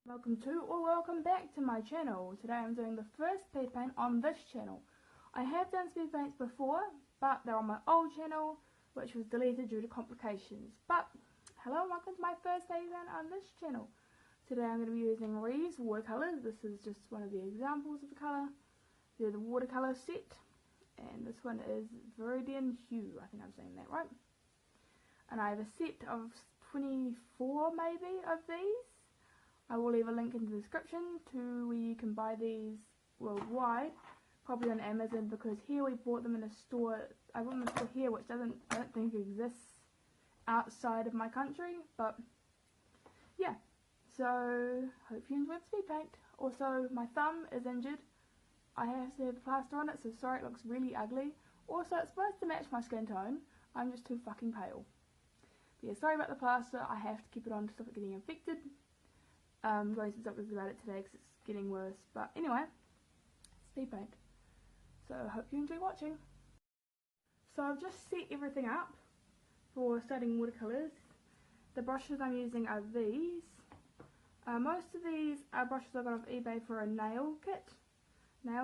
Welcome back to my channel. Today I'm doing the first speed paint on this channel. I have done speed paints before, but they're on my old channel, which was deleted due to complications. But hello and welcome to my first speed paint on this channel. Today I'm going to be using Reeves watercolors. This is just one of the examples of the colour. They're the watercolor set, and this one is Viridian Hue. I think I'm saying that right. And I have a set of 24 maybe of these. I will leave a link in the description to where you can buy these worldwide, probably on Amazon, because here we bought them in a store. I bought them in a store here, which I don't think exists outside of my country. But yeah, so hope you enjoyed the speed paint. Also, my thumb is injured. I have to have a plaster on it, so sorry it looks really ugly. Also, it's supposed to match my skin tone. I'm just too fucking pale. But yeah, sorry about the plaster. I have to keep it on to stop it getting infected. Going to the doctors about it today because it's getting worse. But anyway, speed paint. So I hope you enjoy watching. So I've just set everything up for starting watercolours. The brushes I'm using are these. Most of these are brushes I got off eBay for a nail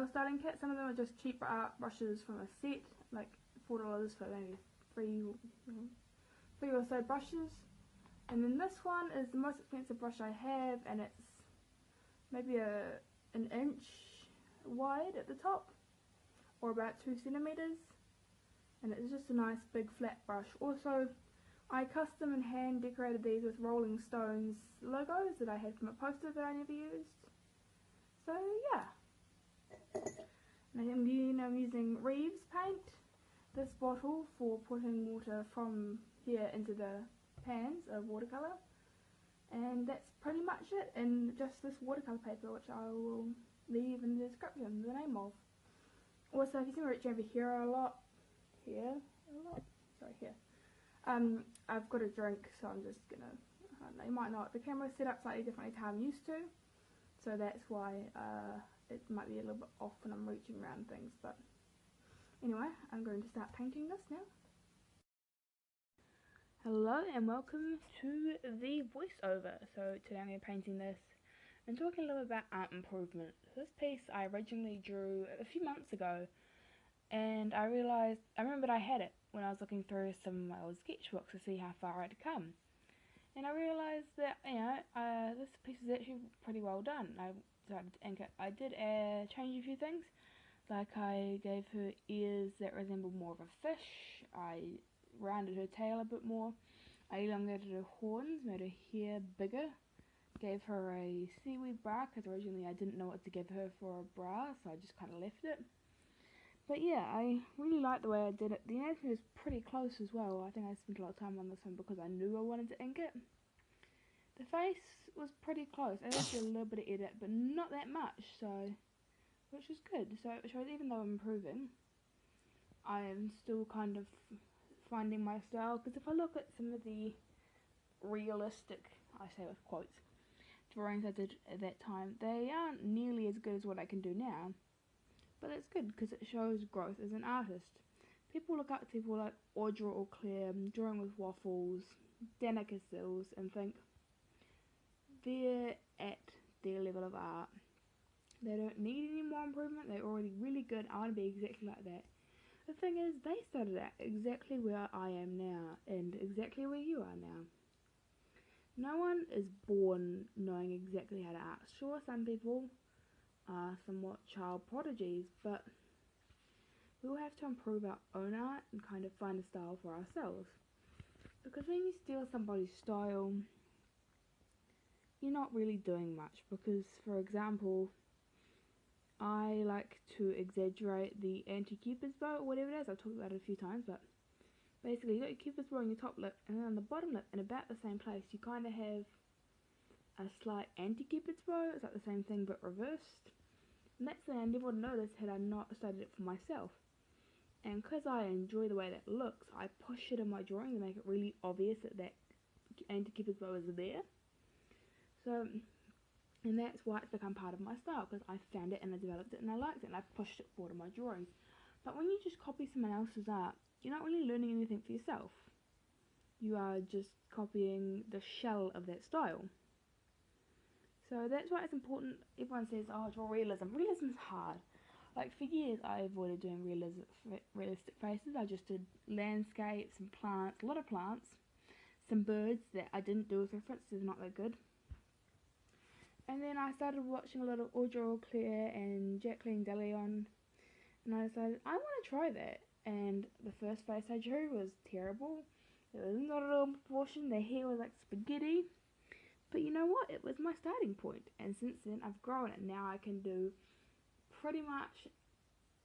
starting kit. Some of them are just cheap art brushes from a set, like $4 for maybe three or so brushes. And then this one is the most expensive brush I have, and it's maybe an inch wide at the top, or about 2 centimeters, and it's just a nice big flat brush. Also, I custom and hand decorated these with Rolling Stones logos that I had from a poster that I never used. So yeah, and I'm using Reeves paint, this bottle, for putting water from here into the pans of watercolour, and that's pretty much it, and just this watercolour paper, which I will leave in the description the name of. Also, if you see me reaching over here a lot, I've got a drink, so I'm just gonna, I don't know, you might not, the camera's set up slightly differently to how I'm used to, so that's why it might be a little bit off when I'm reaching around things. But anyway, I'm going to start painting this now. Hello and welcome to the voiceover. So today I'm going to be painting this and talking a little bit about art improvement. This piece I originally drew a few months ago, and I remembered I had it when I was looking through some of my old sketchbooks to see how far I'd come. And I realised that, this piece is actually pretty well done. I decided to ink it. I did change a few things, like I gave her ears that resembled more of a fish. I rounded her tail a bit more. I elongated her horns, made her hair bigger, gave her a seaweed bra, because originally I didn't know what to give her for a bra, so I just kind of left it. But yeah, I really liked the way I did it. The anatomy was pretty close as well. I think I spent a lot of time on this one because I knew I wanted to ink it. The face was pretty close. I did a little bit of edit, but not that much, so which was good. So it shows even though I'm improving, I am still kind of finding my style, because if I look at some of the realistic, I say with quotes, drawings I did at that time, they aren't nearly as good as what I can do now, but it's good because it shows growth as an artist. People look up to people like Audra or Claire, drawing with waffles, Danica Sills, and think they're at their level of art. They don't need any more improvement, they're already really good. I want to be exactly like that. The thing is, they started out exactly where I am now, and exactly where you are now. No one is born knowing exactly how to art. Sure, some people are somewhat child prodigies, but we'll have to improve our own art and kind of find a style for ourselves. Because when you steal somebody's style, you're not really doing much. Because, for example, I like to exaggerate the anti-Cupid's bow, or whatever it is. I've talked about it a few times, but basically you got your Cupid's bow on your top lip, and then on the bottom lip, in about the same place, you kind of have a slight anti-Cupid's bow. It's like the same thing but reversed. And that's something I never would have noticed had I not studied it for myself. And because I enjoy the way that looks, I push it in my drawing to make it really obvious that anti-Cupid's bow is there. So, and that's why it's become part of my style, because I found it and I developed it and I liked it and I pushed it forward in my drawings. But when you just copy someone else's art, you're not really learning anything for yourself. You are just copying the shell of that style. So that's why it's important. Everyone says, oh, draw realism. Realism is hard. Like, for years, I avoided doing realistic faces. I just did landscapes and plants, a lot of plants. Some birds that I didn't do as references, not that good. And then I started watching a lot of Audrey Claire and Jacqueline DeLeon, and I decided I want to try that. And the first face I drew was terrible. It was not at all in proportion. The hair was like spaghetti. But you know what? It was my starting point. And since then, I've grown it. Now I can do pretty much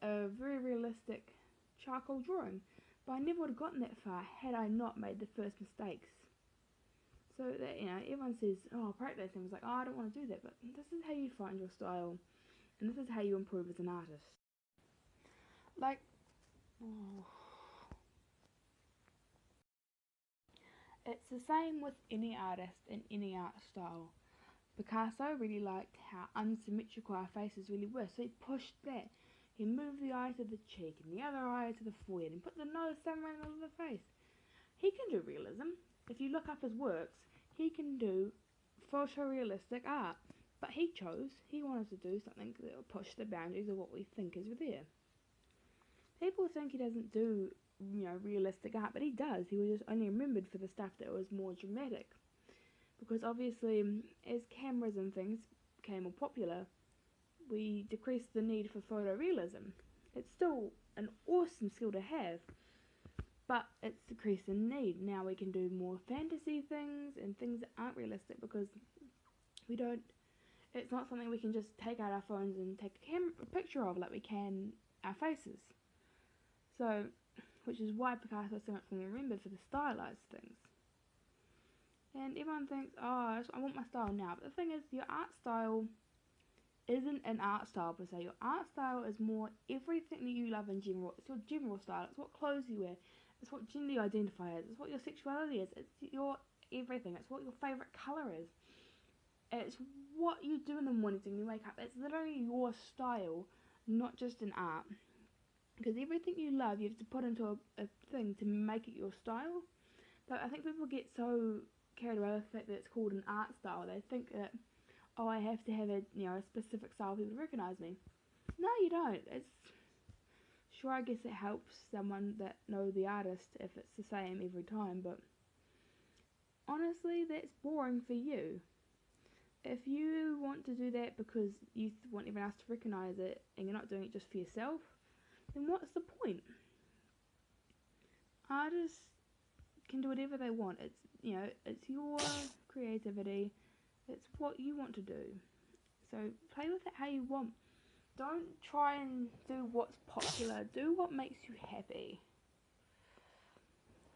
a very realistic charcoal drawing. But I never would have gotten that far had I not made the first mistakes. So that, everyone says, oh, practice, and was like, oh, I don't want to do that. But this is how you find your style. And this is how you improve as an artist. Like, oh. It's the same with any artist in any art style. Picasso really liked how unsymmetrical our faces really were, so he pushed that. He moved the eye to the cheek and the other eye to the forehead and put the nose somewhere in the middle of the face. He can do realism. If you look up his works, he can do photorealistic art. But he wanted to do something that would push the boundaries of what we think is there. People think he doesn't do, realistic art, but he does. He was just only remembered for the stuff that was more dramatic. Because obviously, as cameras and things became more popular, we decreased the need for photorealism. It's still an awesome skill to have, but it's decreased in need. Now we can do more fantasy things and things that aren't realistic because it's not something we can just take out our phones and take a picture of like we can our faces. So, which is why Picasso is so much more remembered for the stylized things. And everyone thinks, oh, I want my style now. But the thing is, your art style isn't an art style per se. Your art style is more everything that you love in general. It's your general style. It's what clothes you wear. It's what gender you identify as. It's what your sexuality is. It's your everything. It's what your favourite colour is. It's what you do in the mornings when you wake up. It's literally your style, not just an art. Because everything you love, you have to put into a thing to make it your style. But I think people get so carried away with the fact that it's called an art style. They think that, oh, I have to have a specific style for people to recognise me. No, you don't. Sure, I guess it helps someone that knows the artist if it's the same every time, but honestly, that's boring for you. If you want to do that because you want everyone else to recognise it and you're not doing it just for yourself, then what's the point? Artists can do whatever they want. It's your creativity. It's what you want to do. So play with it how you want. Don't try and do what's popular. Do what makes you happy.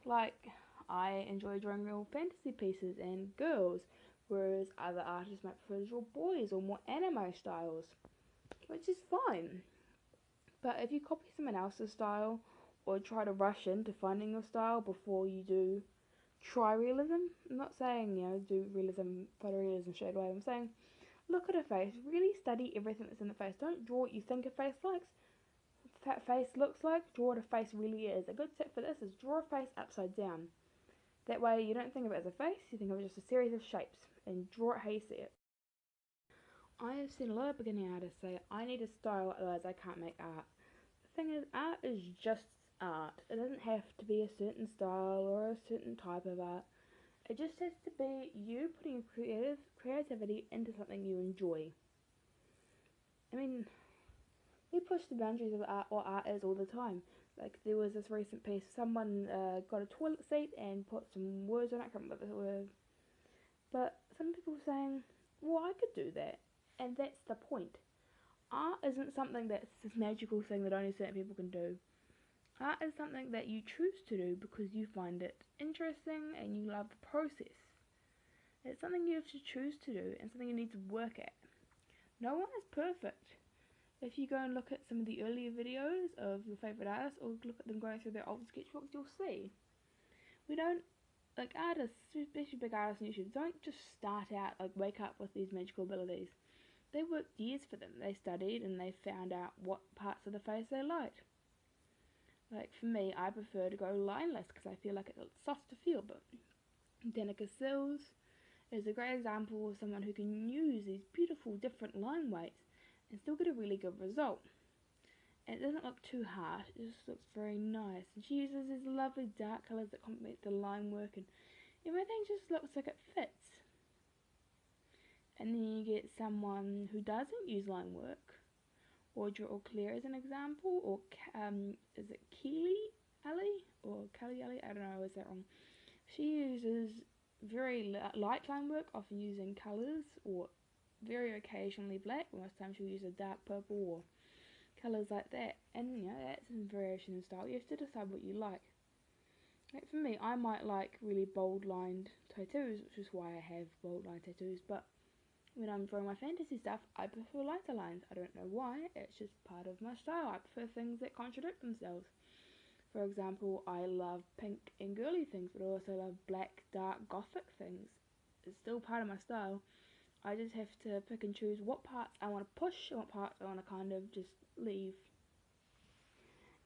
Like, I enjoy drawing real fantasy pieces and girls, whereas other artists might prefer to draw boys or more anime styles, which is fine. But if you copy someone else's style or try to rush into finding your style before you do try realism, I'm not saying, do realism, photorealism straight away. I'm saying look at a face, really study everything that's in the face. Don't draw what you think a face looks like, draw what a face really is. A good tip for this is draw a face upside down. That way you don't think of it as a face, you think of it as just a series of shapes and draw it how you see it. I have seen a lot of beginning artists say, I need a style, otherwise I can't make art. The thing is, art is just art. It doesn't have to be a certain style or a certain type of art. It just has to be you putting creativity into something you enjoy. I mean, we push the boundaries of what art is all the time. Like, there was this recent piece, someone got a toilet seat and put some words on it, I can't remember the word. But some people were saying, well, I could do that. And that's the point. Art isn't something that's this magical thing that only certain people can do. Art is something that you choose to do because you find it interesting and you love the process. It's something you have to choose to do and something you need to work at. No one is perfect. If you go and look at some of the earlier videos of your favourite artists or look at them going through their old sketchbooks, you'll see. Artists, especially big artists on YouTube, don't just start out, wake up with these magical abilities. They worked years for them. They studied and they found out what parts of the face they liked. Like, for me, I prefer to go lineless because I feel like it's soft to feel, but Danica Sills is a great example of someone who can use these beautiful different line weights and still get a really good result. And it doesn't look too harsh, it just looks very nice. And she uses these lovely dark colours that complement the line work, and everything just looks like it fits. And then you get someone who doesn't use line work, or clear as an example, or is it Keely Ali or Kelly Ali? I don't know, is that wrong? She uses very light line work, often using colours, or very occasionally black. Most times she'll use a dark purple or colours like that. And you know, that's a variation in style. You have to decide what you like. Like for me, I might like really bold lined tattoos, which is why I have bold lined tattoos, but when I'm drawing my fantasy stuff, I prefer lighter lines. I don't know why, it's just part of my style. I prefer things that contradict themselves. For example, I love pink and girly things, but I also love black, dark, gothic things. It's still part of my style. I just have to pick and choose what parts I want to push and what parts I want to kind of just leave.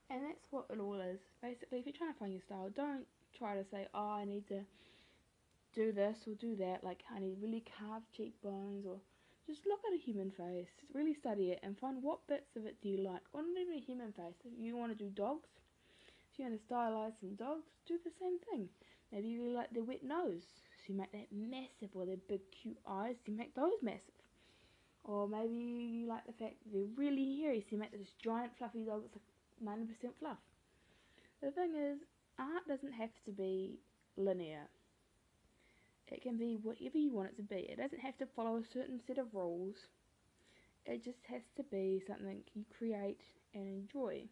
And that's what it all is. Basically, if you're trying to find your style, don't try to say, oh, I need to do this or do that, like I need really carved cheekbones, or just look at a human face, really study it and find what bits of it do you like. Or not even a human face, if you want to do dogs, if you want to stylize some dogs, do the same thing. Maybe you really like their wet nose, so you make that massive, or their big cute eyes, so you make those massive. Or maybe you like the fact that they're really hairy, so you make this giant fluffy dog that's like 90% fluff. The thing is, art doesn't have to be linear. It can be whatever you want it to be. It doesn't have to follow a certain set of rules. It just has to be something you create and enjoy.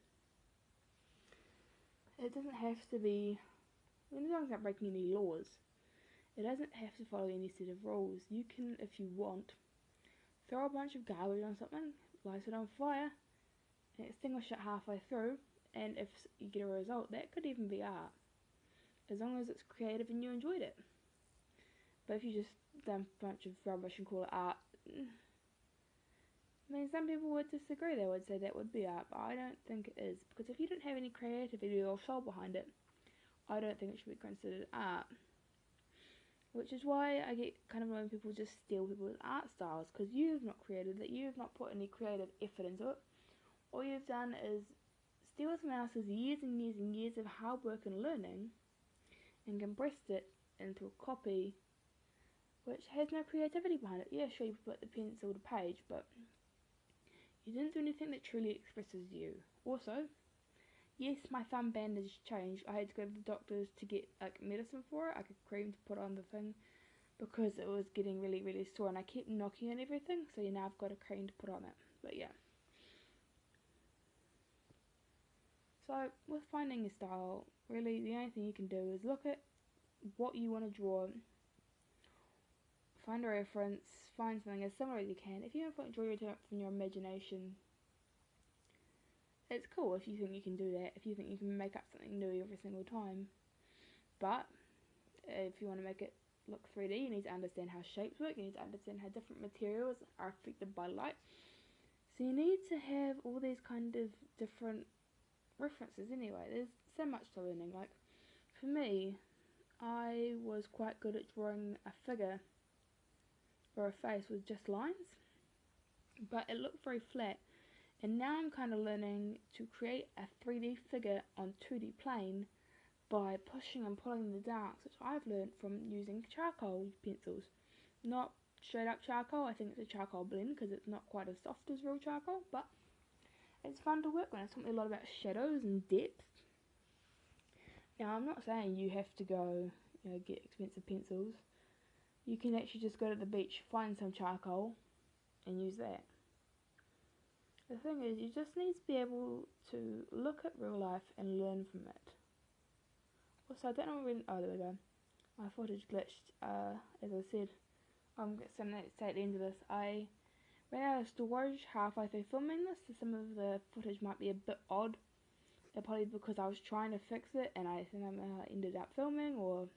It doesn't have to be, as long as it's not breaking any laws, it doesn't have to follow any set of rules. You can, if you want, throw a bunch of garbage on something, light it on fire, and extinguish it halfway through, and if you get a result, that could even be art. As long as it's creative and you enjoyed it. But if you just dump a bunch of rubbish and call it art, I mean, some people would disagree. They would say that would be art, but I don't think it is. Because if you don't have any creativity or soul behind it, I don't think it should be considered art. Which is why I get kind of annoyed when people just steal people's art styles, because you've not created it, you've not put any creative effort into it. All you've done is steal someone else's years and years and years of hard work and learning, and compressed it into a copy which has no creativity behind it. Yeah, sure, you put the pencil to page, but you didn't do anything that truly expresses you. Also, yes, my thumb bandage changed. I had to go to the doctors to get like medicine for it, like a cream to put on the thing, because it was getting really, really sore, and I kept knocking on everything, so now I've got a cream to put on it. But yeah. So, with finding your style, really the only thing you can do is look at what you want to draw, find a reference, find something as similar as you can. If you don't draw your from your imagination, it's cool if you think you can do that, if you think you can make up something new every single time. But if you want to make it look 3D, you need to understand how shapes work, you need to understand how different materials are affected by light. So you need to have all these kind of different references anyway. There's so much to learning. Like, for me, I was quite good at drawing a figure or a face with just lines, but it looked very flat. And now I'm kind of learning to create a 3D figure on 2D plane by pushing and pulling the darks, which I've learned from using charcoal pencils. Not straight up charcoal, I think it's a charcoal blend because it's not quite as soft as real charcoal, but it's fun to work on. It's taught me a lot about shadows and depth. Now, I'm not saying you have to go, get expensive pencils. You can actually just go to the beach, find some charcoal, and use that. The thing is, you just need to be able to look at real life and learn from it. Also, I don't know when, oh, there we go. My footage glitched, as I said. I'm going to say at the end of this, I ran out of storage halfway through filming this, so some of the footage might be a bit odd. Probably because I was trying to fix it and I think I ended up filming, or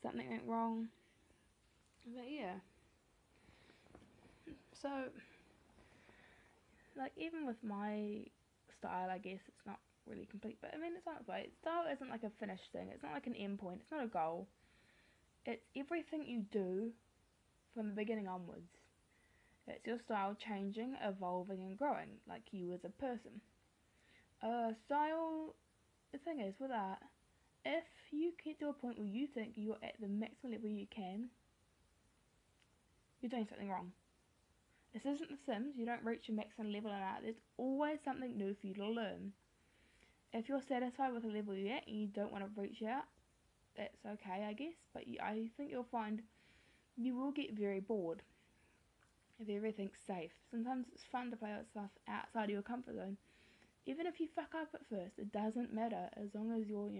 something went wrong. But yeah. So, like, even with my style, I guess it's not really complete, but I mean, it's on its way. Style isn't like a finished thing, it's not like an end point, it's not a goal. It's everything you do from the beginning onwards. It's your style changing, evolving and growing, like you as a person. Style, the thing is with art, if you get to a point where you think you're at the maximum level you can, you're doing something wrong. This isn't The Sims, you don't reach your maximum level in art, there's always something new for you to learn. If you're satisfied with the level you're at and you don't want to reach out, that's okay I guess, but I think you'll find you will get very bored if everything's safe. Sometimes it's fun to play with stuff outside of your comfort zone. Even if you fuck up at first, it doesn't matter as long as you're,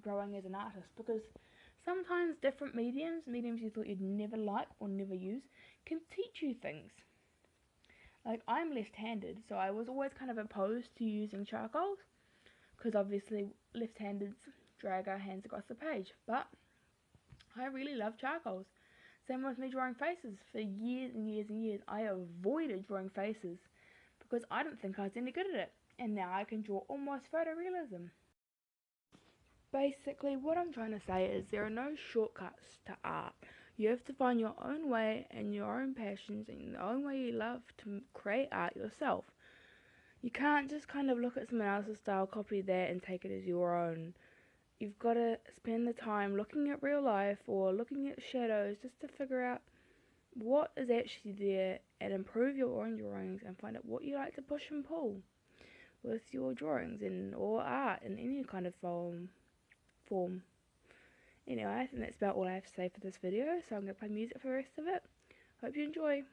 growing as an artist, because sometimes different mediums you thought you'd never like or never use, can teach you things. Like, I'm left-handed, so I was always kind of opposed to using charcoals, because obviously left-handeds drag our hands across the page, but I really love charcoals. Same with me drawing faces. For years and years and years, I avoided drawing faces because I didn't think I was any good at it, and now I can draw almost photorealism. Basically, what I'm trying to say is there are no shortcuts to art. You have to find your own way and your own passions and the own way you love to create art yourself. You can't just kind of look at someone else's style, copy that and take it as your own. You've got to spend the time looking at real life or looking at shadows just to figure out what is actually there and improve your own drawings and find out what you like to push and pull with your drawings or art in any kind of form. Anyway, I think that's about all I have to say for this video, so I'm going to play music for the rest of it. Hope you enjoy.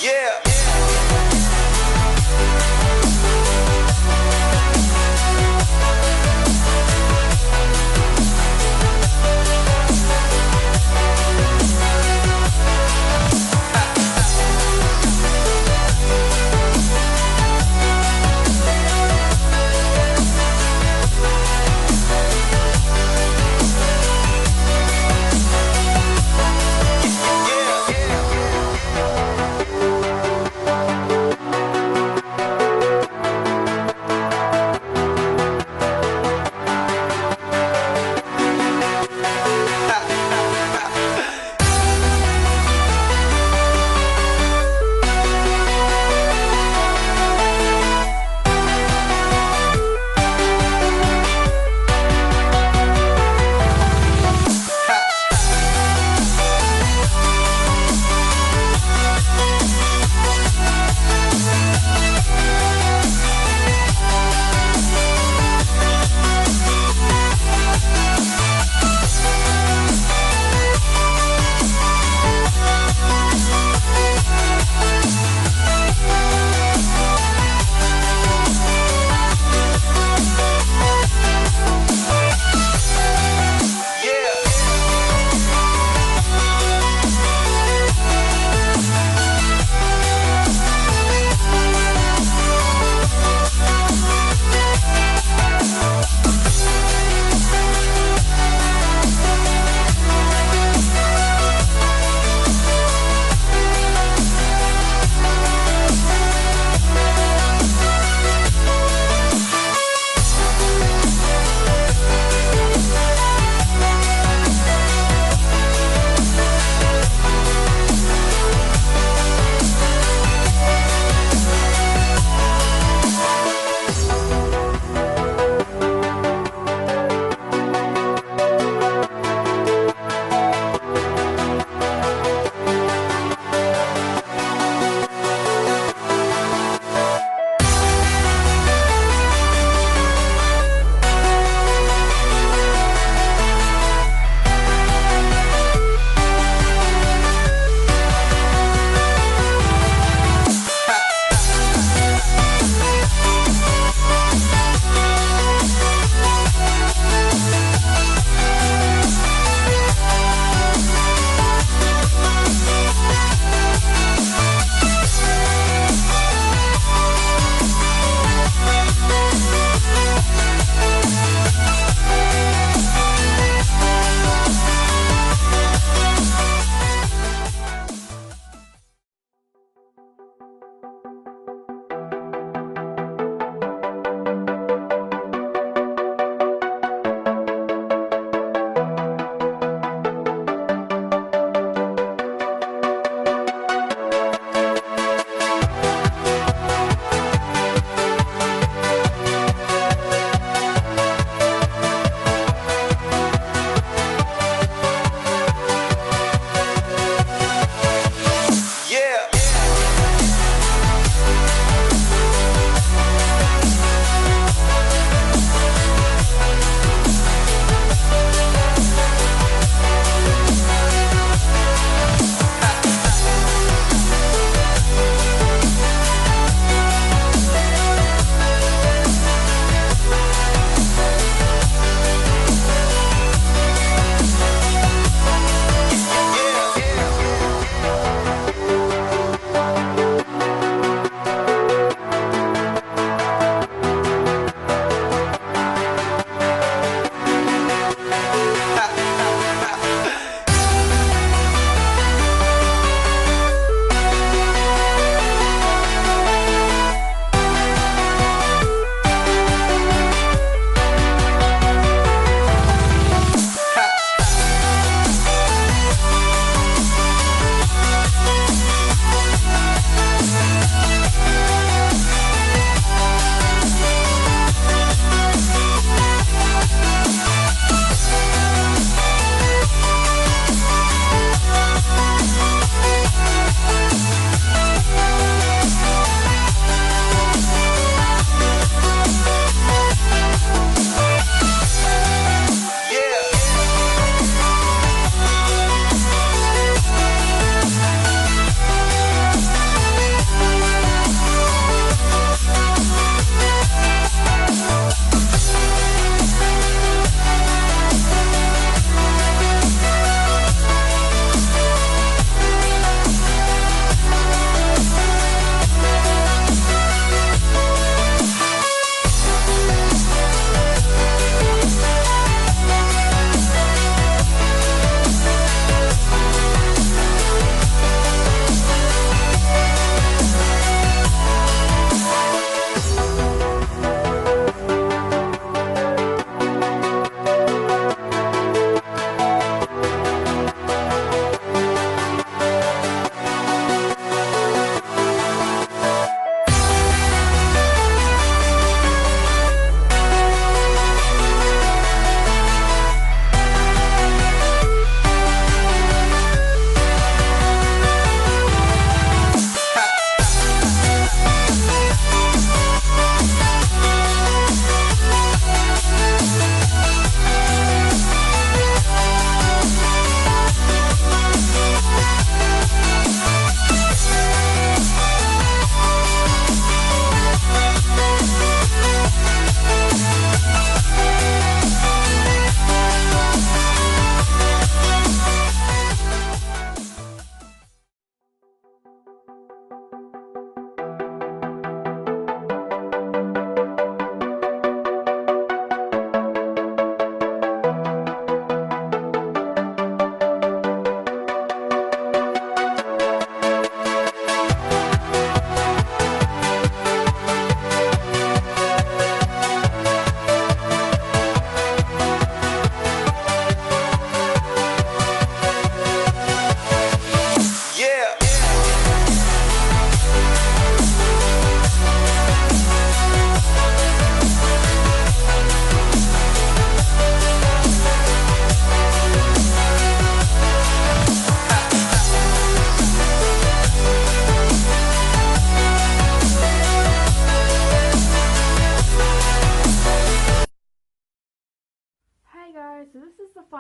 Yeah.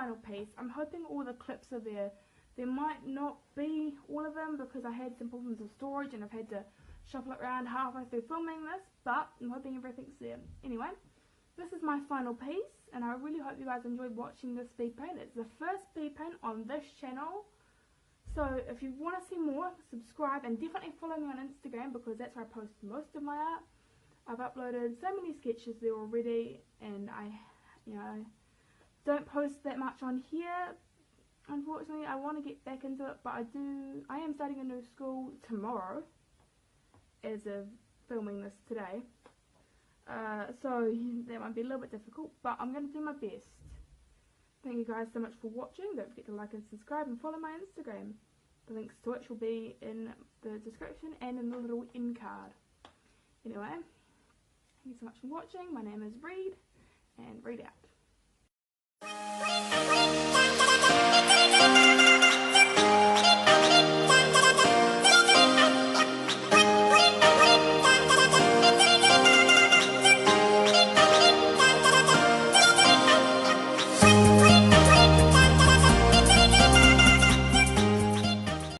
final piece. I'm hoping all the clips are there. There might not be all of them because I had some problems with storage and I've had to shuffle it around halfway through filming this, but I'm hoping everything's there. Anyway, this is my final piece, and I really hope you guys enjoyed watching this speed paint. It's the first speed paint on this channel, so if you want to see more, subscribe and definitely follow me on Instagram because that's where I post most of my art. I've uploaded so many sketches there already, and I don't post that much on here. Unfortunately, I want to get back into it, but I am starting a new school tomorrow as of filming this today. So that might be a little bit difficult, but I'm going to do my best. Thank you guys so much for watching. Don't forget to like and subscribe and follow my Instagram. The links to which will be in the description and in the little end card. Anyway, thank you so much for watching. My name is Reed, and Reed out.